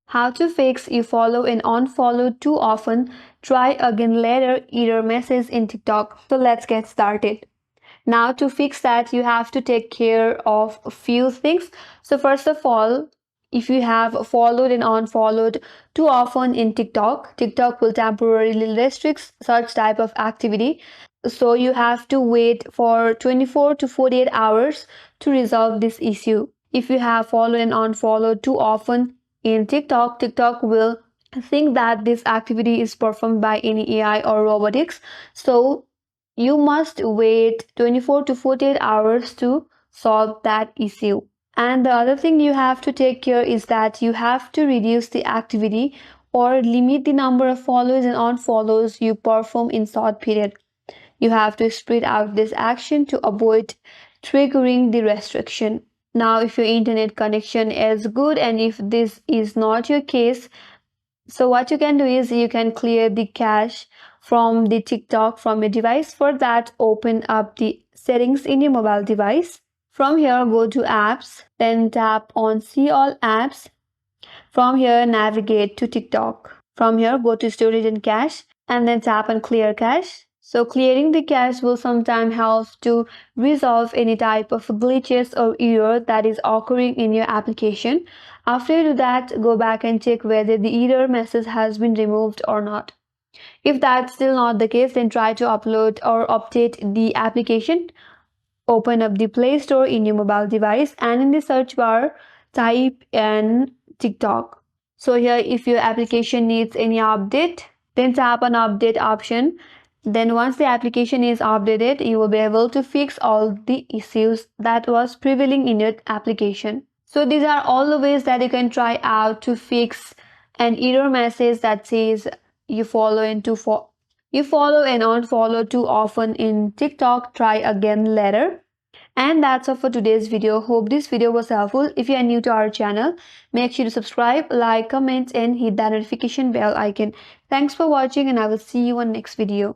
How to fix you follow and unfollow too often, try again later error message in TikTok. So let's get started. Now to fix that, you have to take care of a few things. So first of all, if you have followed and unfollowed too often in TikTok, TikTok will temporarily restrict such type of activity. So you have to wait for 24 to 48 hours to resolve this issue. If you have followed and unfollowed too often in TikTok, TikTok will think that this activity is performed by any AI or robotics. So you must wait 24 to 48 hours to solve that issue. And the other thing you have to take care is that you have to reduce the activity or limit the number of follows and unfollows you perform in short period. You have to spread out this action to avoid triggering the restriction. Now, if your internet connection is good and if this is not your case, so what you can do is you can clear the cache from the TikTok from your device. For that, open up the settings in your mobile device. From here, go to apps, then tap on see all apps. From here, navigate to TikTok. From here, go to storage and cache and then tap on clear cache. So clearing the cache will sometimes help to resolve any type of glitches or error that is occurring in your application. After you do that, go back and check whether the error message has been removed or not. If that's still not the case, then try to upload or update the application. Open up the Play Store in your mobile device and in the search bar, type in TikTok. So here, if your application needs any update, then tap on update option. Then once the application is updated, you will be able to fix all the issues that was prevailing in your application. So these are all the ways that you can try out to fix an error message that says you follow and unfollow too often in TikTok. Try again later. And that's all for today's video. Hope this video was helpful. If you are new to our channel, make sure to subscribe, like, comment, and hit that notification bell icon. Thanks for watching, and I will see you on next video.